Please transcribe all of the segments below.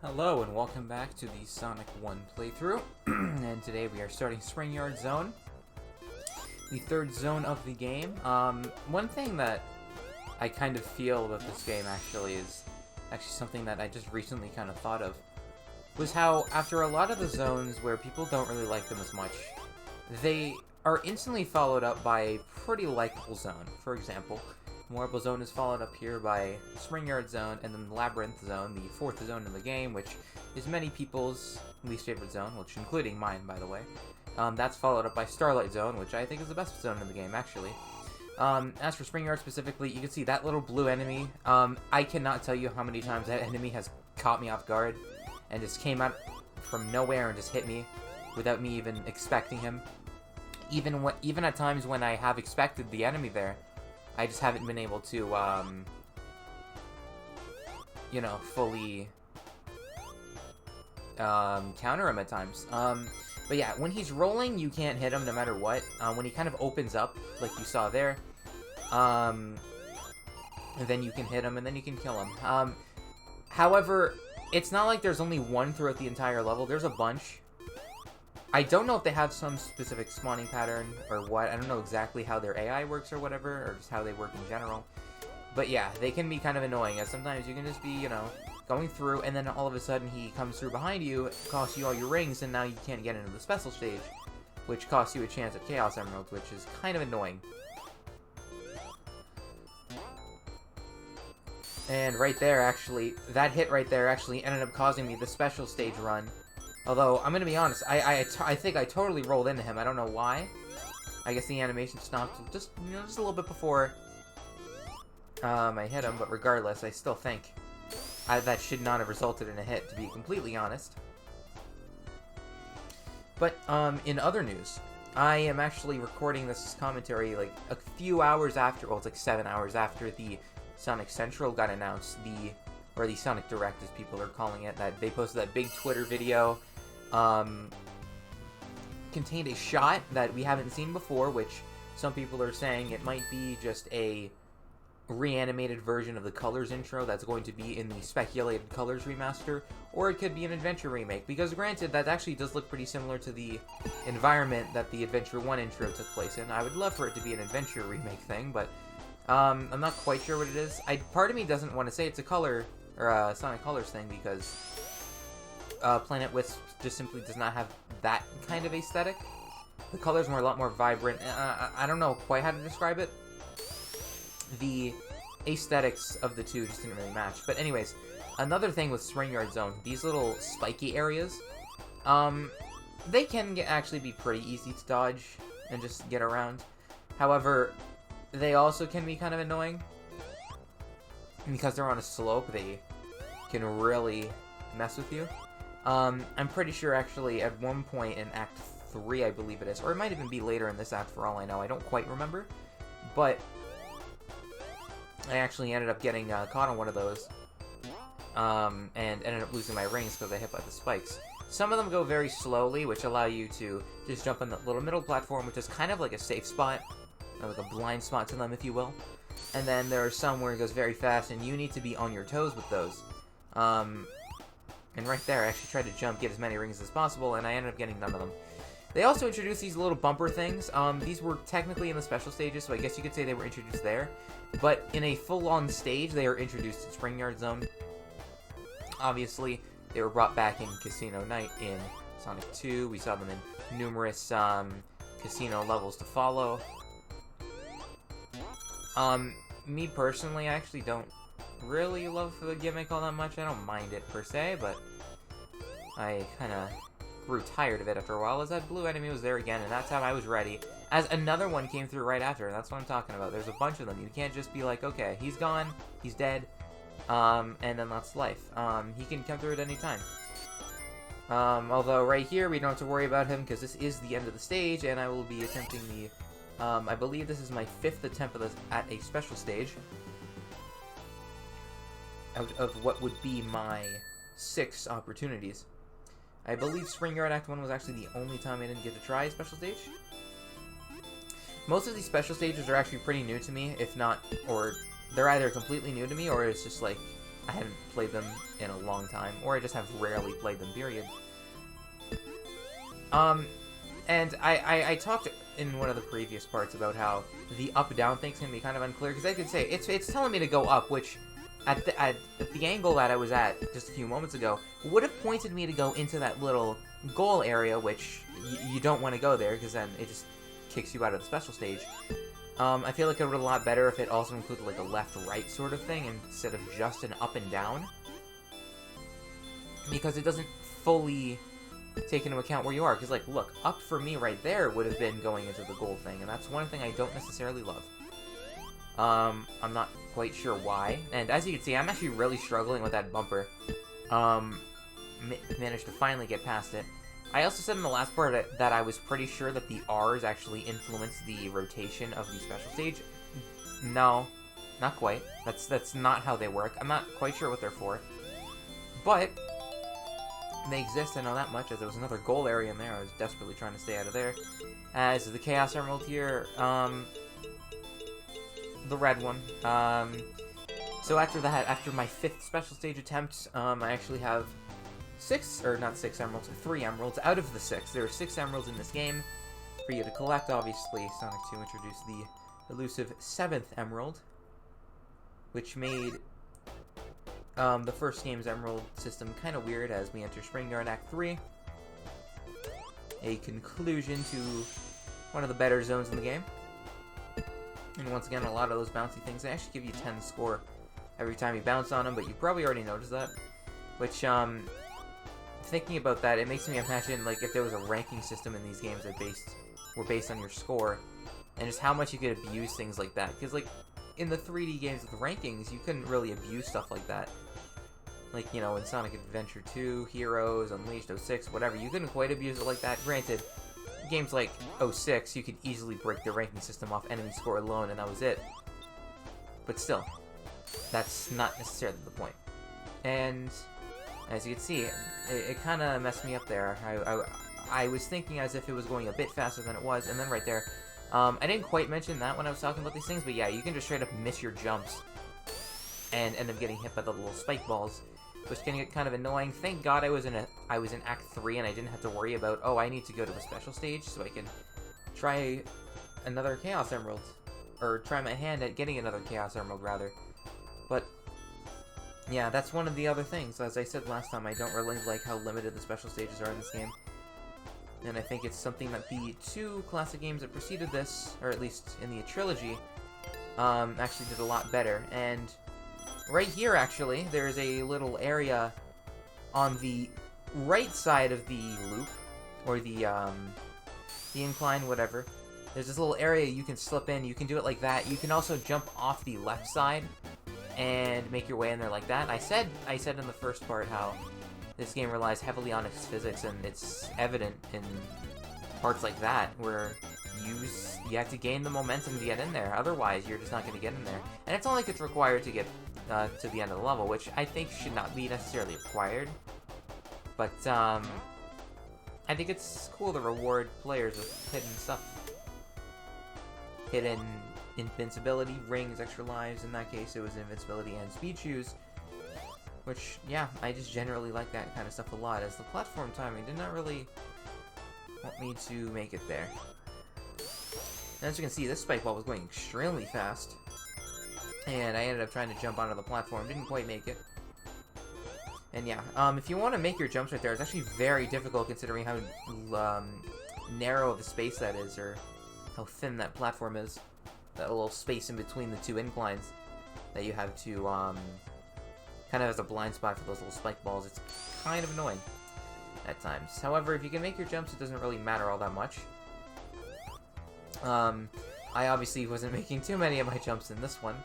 Hello and welcome back to the Sonic 1 playthrough, and today we are starting Spring Yard Zone, the third zone of the game. One thing that I kind of feel about this game is something that I just recently kind of thought of, was how after a lot of the zones where people don't really like them as much, they are instantly followed up by a pretty likable zone. For example, Marble Zone is followed up here by Spring Yard Zone, and then the Labyrinth Zone, the fourth zone in the game, which is many people's least favorite zone, which including mine, by the way. That's followed up by Starlight Zone, which I think is the best zone in the game, actually. As for Spring Yard specifically, you can see that little blue enemy. I cannot tell you how many times that enemy has caught me off guard, and just came out from nowhere and just hit me without me even expecting him. Even at times when I have expected the enemy there, I just haven't been able to, fully counter him at times. But yeah, when he's rolling, you can't hit him no matter what. When he kind of opens up, like you saw there, and then you can hit him, and then you can kill him. However, it's not like there's only one throughout the entire level. There's a bunch. I don't know if they have some specific spawning pattern or what. I don't know exactly how their AI works or whatever, or just how they work in general. But yeah, they can be kind of annoying, as sometimes you can just be, going through, and then all of a sudden he comes through behind you, costs you all your rings, and now you can't get into the special stage, which costs you a chance at Chaos Emeralds, which is kind of annoying. And right there, actually, that hit right there actually ended up causing me the special stage run. Although, I'm gonna be honest, I think I totally rolled into him. I don't know why. I guess the animation stopped just a little bit before I hit him, but regardless, I still think that should not have resulted in a hit, to be completely honest. But, in other news, I am actually recording this commentary, like, a few hours after, well, it's like 7 hours after the Sonic Central got announced, or the Sonic Direct, as people are calling it, that they posted that big Twitter video, contained a shot that we haven't seen before, which some people are saying it might be just a reanimated version of the Colors intro that's going to be in the speculated Colors remaster, or it could be an Adventure remake, because granted, that actually does look pretty similar to the environment that the Adventure 1 intro took place in. I would love for it to be an Adventure remake thing, but I'm not quite sure what it is. Part of me doesn't want to say it's a Color, or a Sonic Colors thing, because Planet Wisp just simply does not have that kind of aesthetic. The colors were a lot more vibrant. I don't know quite how to describe it. The aesthetics of the two just didn't really match. But anyways, another thing with Spring Yard Zone, these little spiky areas, they can actually be pretty easy to dodge and just get around. However, they also can be kind of annoying. Because they're on a slope, they can really mess with you. I'm pretty sure, actually, at one point in Act 3, I believe it is, or it might even be later in this act for all I know, I don't quite remember, but I actually ended up getting caught on one of those, and ended up losing my rings because I hit by the spikes. Some of them go very slowly, which allow you to just jump on the little middle platform, which is kind of like a safe spot, or like a blind spot to them, if you will. And then there are some where it goes very fast, and you need to be on your toes with those. And right there, I actually tried to jump, get as many rings as possible, and I ended up getting none of them. They also introduced these little bumper things. These were technically in the special stages, so I guess you could say they were introduced there. But in a full-on stage, they are introduced in Spring Yard Zone. Obviously, they were brought back in Casino Night in Sonic 2. We saw them in numerous casino levels to follow. Me personally, I actually don't really love the gimmick all that much. I don't mind it per se, but I kind of grew tired of it after a while, as that blue enemy was there again, and that time I was ready, as another one came through right after, and that's what I'm talking about. There's a bunch of them. You can't just be like, okay, he's gone, he's dead, and then that's life. He can come through at any time. Although right here, we don't have to worry about him, because this is the end of the stage, and I will be attempting the, I believe this is my 5th attempt at a special stage, out of what would be my 6 opportunities. I believe Spring Yard Act 1 was actually the only time I didn't get to try a special stage. Most of these special stages are actually pretty new to me, if not, or they're either completely new to me, or it's just like I haven't played them in a long time, or I just have rarely played them, period. And I talked in one of the previous parts about how the up-down thing's gonna be kind of unclear, because I could say, it's telling me to go up, which, at the angle that I was at just a few moments ago, would have pointed me to go into that little goal area, which you don't want to go there, because then it just kicks you out of the special stage. I feel like it would be a lot better if it also included, like, a left-right sort of thing, instead of just an up and down. Because it doesn't fully take into account where you are. Because, like, look, up for me right there would have been going into the goal thing, and that's one thing I don't necessarily love. I'm not quite sure why. And as you can see, I'm actually really struggling with that bumper. Managed to finally get past it. I also said in the last part that I was pretty sure that the R's actually influence the rotation of the special stage. No, not quite. That's not how they work. I'm not quite sure what they're for. But they exist, I know that much, as there was another goal area in there. I was desperately trying to stay out of there. As the Chaos Emerald here, the red one. So after that, after my 5th special stage attempt, I actually have 3 emeralds out of the 6. There are 6 emeralds in this game for you to collect, obviously. Sonic 2 introduced the elusive 7th emerald, which made the first game's emerald system kind of weird as we enter Springyard Act 3. A conclusion to one of the better zones in the game. And once again, a lot of those bouncy things, they actually give you 10 score every time you bounce on them, but you probably already noticed that. Which, thinking about that, it makes me imagine, like, if there was a ranking system in these games that were based on your score, and just how much you could abuse things like that. Because, like, in the 3D games with rankings, you couldn't really abuse stuff like that. Like, you know, in Sonic Adventure 2, Heroes, Unleashed, 06, whatever, you couldn't quite abuse it like that. Granted, games like 06, you could easily break the ranking system off enemy score alone, and that was it. But still, that's not necessarily the point. And as you can see, it kind of messed me up there. I was thinking as if it was going a bit faster than it was, and then right there, I didn't quite mention that when I was talking about these things, but yeah, you can just straight up miss your jumps and end up getting hit by the little spike balls, which can get kind of annoying. Thank God I was in Act 3 and I didn't have to worry about, oh, I need to go to a special stage so I can try another Chaos Emerald, or try my hand at getting another Chaos Emerald, rather. But yeah, that's one of the other things. As I said last time, I don't really like how limited the special stages are in this game. And I think it's something that the 2 classic games that preceded this, or at least in the trilogy, actually did a lot better. And right here, actually, there's a little area on the right side of the loop, or the incline, whatever. There's this little area you can slip in. You can do it like that. You can also jump off the left side and make your way in there like that. I said in the first part how this game relies heavily on its physics, and it's evident in parts like that where you have to gain the momentum to get in there. Otherwise, you're just not going to get in there. And it's not like it's required to get to the end of the level, which I think should not be necessarily required. But I think it's cool to reward players with hidden stuff. Hidden invincibility, rings, extra lives. In that case, it was invincibility and speed shoes. Which, yeah, I just generally like that kind of stuff a lot, as the platform timing did not really want me to make it there. And as you can see, this spike ball was going extremely fast. And I ended up trying to jump onto the platform, didn't quite make it. And yeah, if you want to make your jumps right there, it's actually very difficult considering how narrow of a space that is, or how thin that platform is. That little space in between the 2 inclines that you have to, kind of as a blind spot for those little spike balls. It's kind of annoying at times. However, if you can make your jumps, it doesn't really matter all that much. I obviously wasn't making too many of my jumps in this one.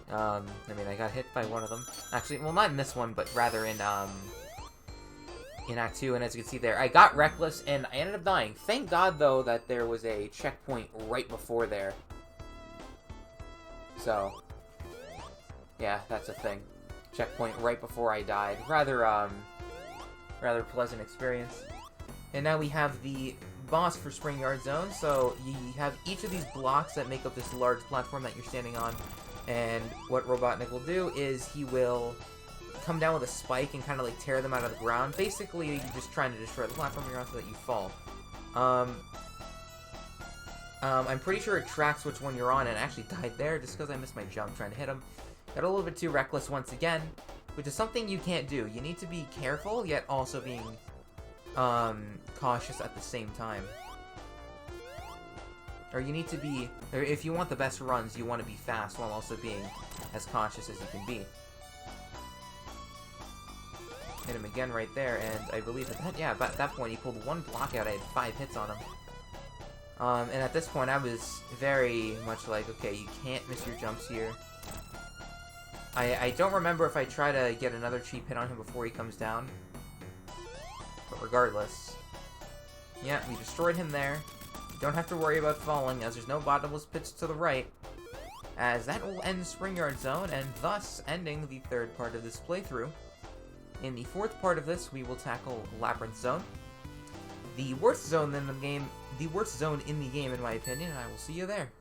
I mean, I got hit by one of them. Actually, well, not in this one, but rather in Act 2, and as you can see there, I got reckless, and I ended up dying. Thank God, though, that there was a checkpoint right before there. So, yeah, that's a thing. Checkpoint right before I died. Rather pleasant experience. And now we have the boss for Springyard Zone. So you have each of these blocks that make up this large platform that you're standing on. And what Robotnik will do is he will come down with a spike and kind of like tear them out of the ground. Basically, you're just trying to destroy the platform you're on so that you fall. I'm pretty sure it tracks which one you're on, and I actually died there just because I missed my jump trying to hit him. Got a little bit too reckless once again, which is something you can't do. You need to be careful, yet also being cautious at the same time. Or you need to be, or if you want the best runs, you want to be fast while also being as cautious as you can be. Hit him again right there, and I believe at that point he pulled one block out. I had 5 hits on him. And at this point I was very much like, okay, you can't miss your jumps here. I don't remember if I try to get another cheap hit on him before he comes down. But regardless. Yeah, we destroyed him there. Don't have to worry about falling, as there's no bottomless pits to the right. As that will end Spring Yard Zone, and thus ending the 3rd part of this playthrough. In the 4th part of this, we will tackle Labyrinth Zone. The worst zone in the game, in my opinion, and I will see you there.